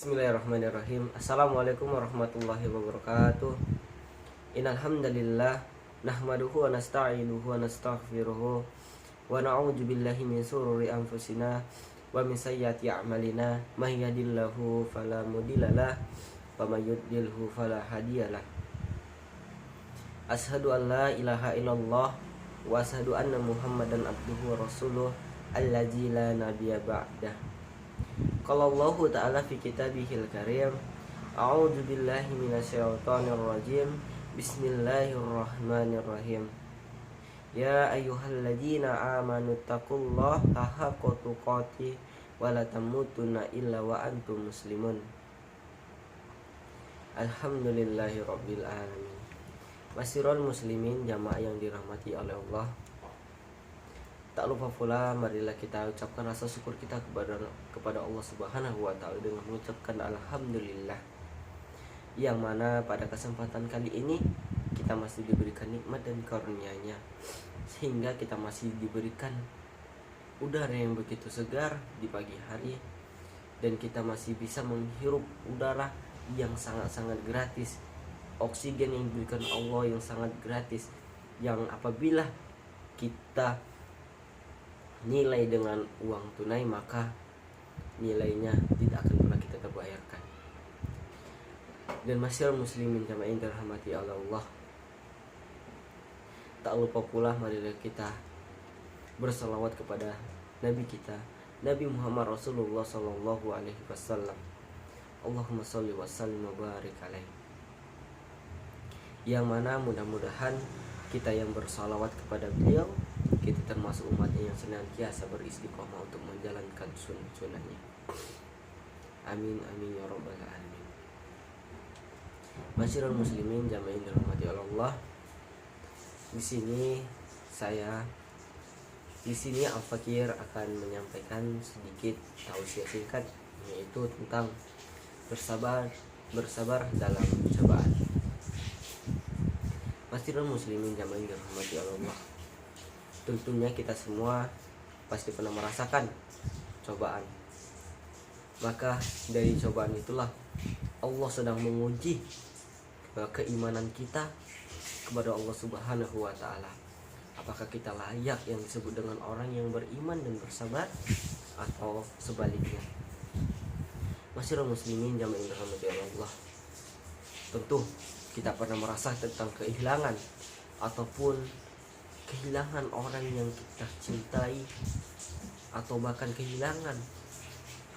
Bismillahirrahmanirrahim. Assalamualaikum warahmatullahi wabarakatuh. Innal hamdalillah nahmaduhu wa nasta'inuhu wa nastaghfiruhu wa na'udzu billahi min shururi anfusina wa min sayyiati a'malina. May yahdihillahu fala mudhillalah wa may yudlilhu fala hadiyalah. Asyhadu an la ilaha illallah wa asyhadu anna Muhammadan abduhu wa rasuluh allazi la nabiyya ba'dah. Qala Allah Ta'ala fi kitabihil karim, a'udzu billahi minasyaitonir rajim. Bismillahirrahmanirrahim. Ya ayyuhalladzina amanu taqullaha haqqa tuqatih wa la tamutunna illa wa antum muslimun. Alhamdulillahirabbil alamin. Masirul muslimin, jamaah yang dirahmati oleh Allah. Tak lupa pula marilah kita ucapkan rasa syukur kita kepada Allah Subhanahu wa taala dengan mengucapkan alhamdulillah. Yang mana pada kesempatan kali ini kita masih diberikan nikmat dan karunia-Nya, sehingga kita masih diberikan udara yang begitu segar di pagi hari, dan kita masih bisa menghirup udara yang sangat-sangat gratis, oksigen yang diberikan Allah yang sangat gratis, yang apabila kita nilai dengan uang tunai maka nilainya tidak akan pernah kita terbayarkan. Dan masyarakat muslimin jamaah yang dirahmati Allah, tak lupa pula marilah kita bersalawat kepada Nabi kita, Nabi Muhammad Rasulullah Sallallahu Alaihi Wasallam. Allahumma sholli wa sallim wa barik alaihi. Yang mana mudah-mudahan kita yang bersalawat kepada beliau, kita termasuk umatnya yang senantiasa beristiqomah untuk menjalankan sunnah-sunnahnya. Amin amin ya rabbal alamin. Masyarul muslimin jamaah yang dirahmati Allah. Di sini Al-Fakir akan menyampaikan sedikit tausiah singkat, yaitu tentang bersabar dalam cobaan. Masyarul muslimin jamaah yang dirahmati Allah. Tentunya kita semua pasti pernah merasakan cobaan. Maka dari cobaan itulah Allah sedang menguji keimanan kita kepada Allah Subhanahu wa taala. Apakah kita layak yang disebut dengan orang yang beriman dan bersabar, atau sebaliknya? Masyarul muslimin jamaah yang dirahmati Allah. Tentu kita pernah merasa tentang kehilangan ataupun kehilangan orang yang kita cintai, atau bahkan kehilangan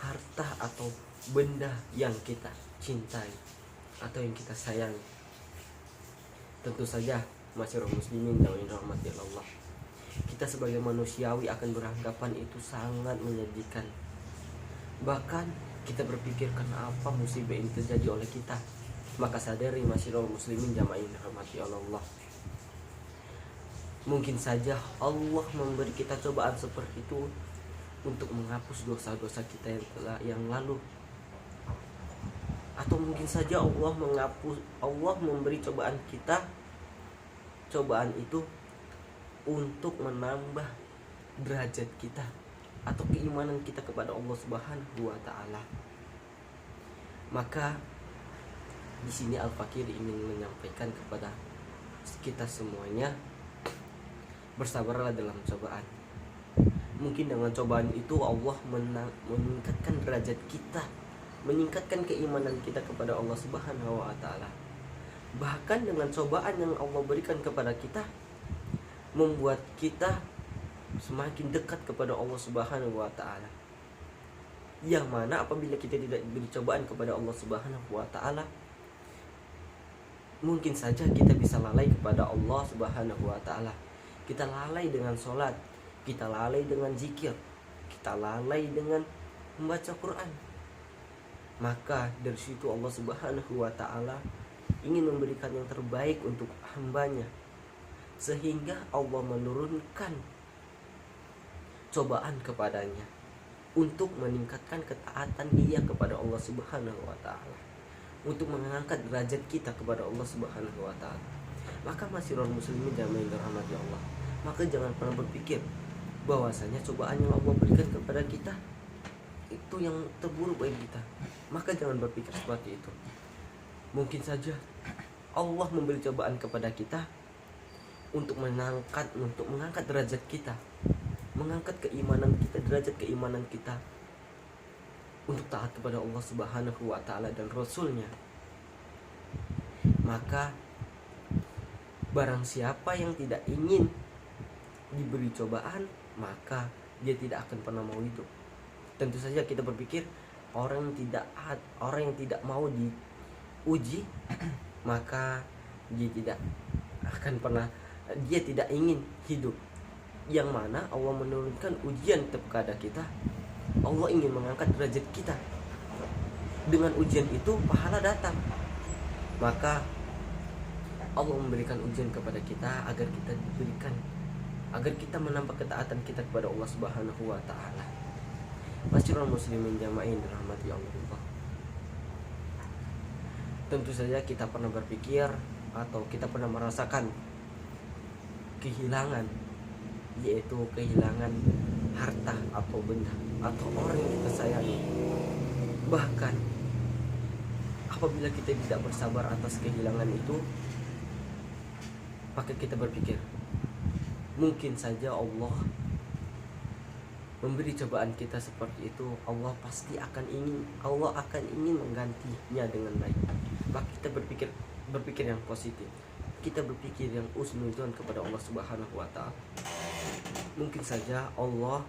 harta atau benda yang kita cintai atau yang kita sayangi. Tentu saja masyarakat muslimin yang dirahmati Allah, kita sebagai manusiawi akan beranggapan itu sangat menyedihkan. Bahkan kita berpikir kenapa musibah ini terjadi oleh kita. Maka sadari masyarakat muslimin jamaah yang dirahmati Allah, mungkin saja Allah memberi kita cobaan seperti itu untuk menghapus dosa-dosa kita yang lalu. Atau mungkin saja Allah memberi cobaan itu untuk menambah derajat kita atau keimanan kita kepada Allah Subhanahu wa taala. Maka di sini Al-Fakir ingin menyampaikan kepada kita semuanya, bersabarlah dalam cobaan. Mungkin dengan cobaan itu Allah meningkatkan derajat kita, meningkatkan keimanan kita kepada Allah Subhanahu wa taala. Bahkan dengan cobaan yang Allah berikan kepada kita, membuat kita semakin dekat kepada Allah Subhanahu wa taala. Yang mana apabila kita tidak diberi cobaan kepada Allah Subhanahu wa taala, mungkin saja kita bisa lalai kepada Allah Subhanahu wa taala. Kita lalai dengan sholat, kita lalai dengan zikir, kita lalai dengan membaca Quran. Maka dari situ Allah Subhanahu wa taala ingin memberikan yang terbaik untuk hambanya, sehingga Allah menurunkan cobaan kepadanya untuk meningkatkan ketaatan dia kepada Allah Subhanahu wa taala, untuk mengangkat derajat kita kepada Allah Subhanahu wa taala. Maka masyarul muslimin jamaah yang dirahmati Allah, maka jangan pernah berpikir bahwasanya cobaan yang Allah berikan kepada kita itu yang terburuk bagi kita. Maka jangan berpikir seperti itu. Mungkin saja Allah memberi cobaan kepada kita untuk mengangkat derajat kita, mengangkat keimanan kita, derajat keimanan kita, untuk taat kepada Allah Subhanahu wa Ta'ala dan Rasul-Nya. Maka barang siapa yang tidak ingin diberi cobaan, maka dia tidak akan pernah mau hidup. Tentu saja kita berpikir orang yang tidak mau diuji, maka dia tidak ingin hidup. Yang mana Allah menurunkan ujian kepada kita. Allah ingin mengangkat derajat kita. Dengan ujian itu pahala datang. Maka Allah memberikan ujian kepada kita agar kita menambah ketaatan kita kepada Allah Subhanahu wa Ta'ala. Masyaallah muslimin jamaah dirahmati Allah. Tentu saja kita pernah berpikir atau kita pernah merasakan kehilangan, yaitu kehilangan harta atau benda atau orang yang kita sayangi. Bahkan apabila kita tidak bersabar atas kehilangan itu, maka kita berpikir mungkin saja Allah memberi cobaan kita seperti itu. Allah akan ingin menggantinya dengan baik. Maka kita berpikir yang positif. Kita berpikir yang husnudzon kepada Allah Subhanahu wa Ta'ala. Mungkin saja Allah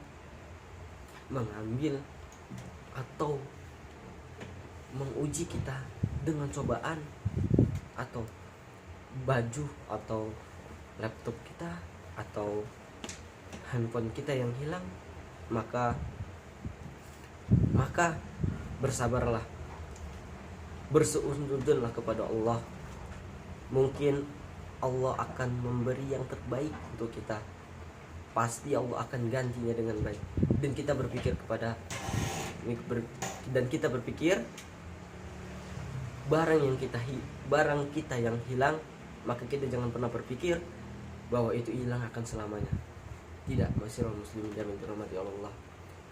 mengambil atau menguji kita dengan cobaan atau baju atau laptop kita atau handphone kita yang hilang. Maka bersabarlah, bersuudzonlah kepada Allah. Mungkin Allah akan memberi yang terbaik untuk kita. Pasti Allah akan gantinya dengan baik. Dan kita berpikir barang kita yang hilang, maka kita jangan pernah berpikir bahwa itu hilang akan selamanya. Tidak, masyaallah muslimin jami'an dirahmati Allah.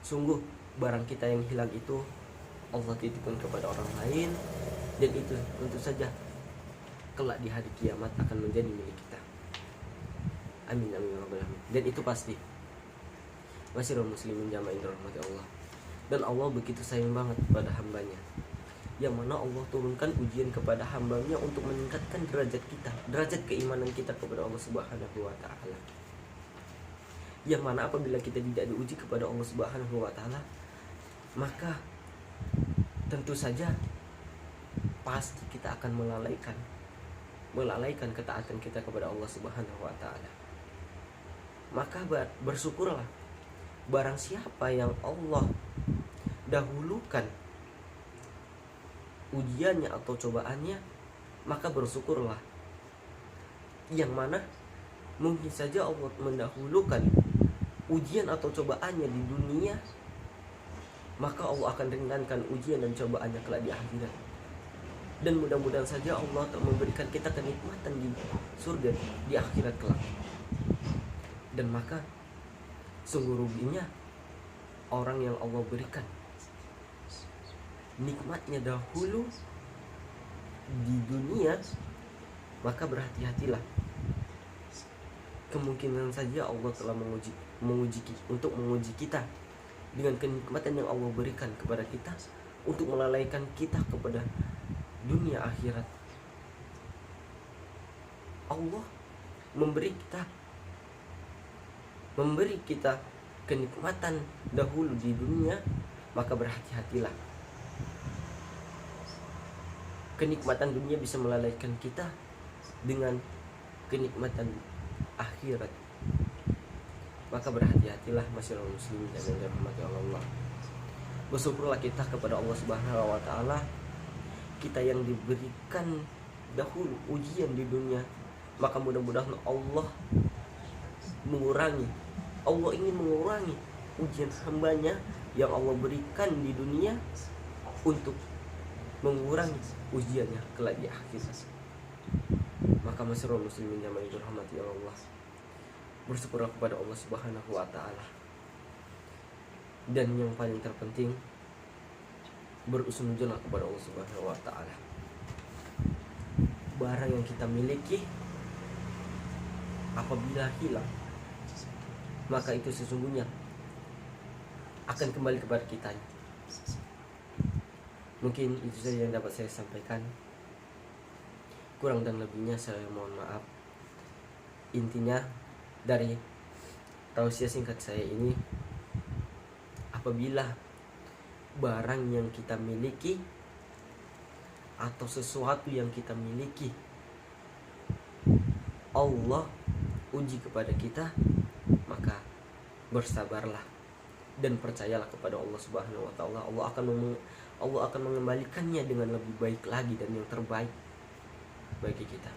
Sungguh barang kita yang hilang itu Allah titipkan kepada orang lain, dan itu tentu saja kelak di hari kiamat akan menjadi milik kita. Amin amin ya rabbal alamin. Dan itu pasti. Masyaallah muslimin jami'an dirahmati Allah. Dan Allah begitu sayang banget kepada hambanya, yang mana Allah turunkan ujian kepada hambanya untuk meningkatkan derajat kita, derajat keimanan kita kepada Allah Subhanahu wa Ta'ala. Yang mana apabila kita tidak diuji kepada Allah Subhanahu wa Ta'ala, maka tentu saja pasti kita akan melalaikan ketaatan kita kepada Allah Subhanahu wa Ta'ala. Maka bersyukurlah barang siapa yang Allah dahulukan ujiannya atau cobaannya, maka bersyukurlah. Yang mana mungkin saja Allah mendahulukan ujian atau cobaannya di dunia, maka Allah akan ringankan ujian dan cobaannya kelak di akhirat. Dan mudah-mudahan saja Allah tak memberikan kita kenikmatan di surga di akhirat kelak. Dan maka sungguh ruginya orang yang Allah berikan nikmatnya dahulu di dunia, maka berhati-hatilah. Kemungkinan saja Allah telah menguji kita dengan kenikmatan yang Allah berikan kepada kita untuk melalaikan kita kepada dunia akhirat. Allah memberi kita kenikmatan dahulu di dunia, maka berhati-hatilah. Kenikmatan dunia bisa melalaikan kita dengan kenikmatan akhirat. Maka berhati-hatilah masyaallah muslimin dan dirahmati Allah. Bersyukurlah kita kepada Allah Subhanahu wa Ta'ala, kita yang diberikan dahulu ujian di dunia, maka mudah-mudahan Allah ingin mengurangi ujian hambanya yang Allah berikan di dunia untuk mengurangi ujiannya kelak di akhirat. Maka masyaallah muslimin yang dirahmati Allah, bersyukurlah kepada Allah Subhanahu wa Ta'ala. Dan yang paling terpenting, berusnuzonlah kepada Allah Subhanahu wa taala. Barang yang kita miliki apabila hilang, maka itu sesungguhnya akan kembali kepada kita. Mungkin itu saja yang dapat saya sampaikan. Kurang dan lebihnya saya mohon maaf. Intinya dari tausiah singkat saya ini, apabila barang yang kita miliki atau sesuatu yang kita miliki Allah uji kepada kita, maka bersabarlah dan percayalah kepada Allah Subhanahu wa taala. Allah akan mengembalikannya dengan lebih baik lagi dan yang terbaik bagi kita.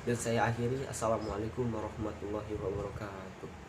Dan saya akhiri, assalamualaikum warahmatullahi wabarakatuh.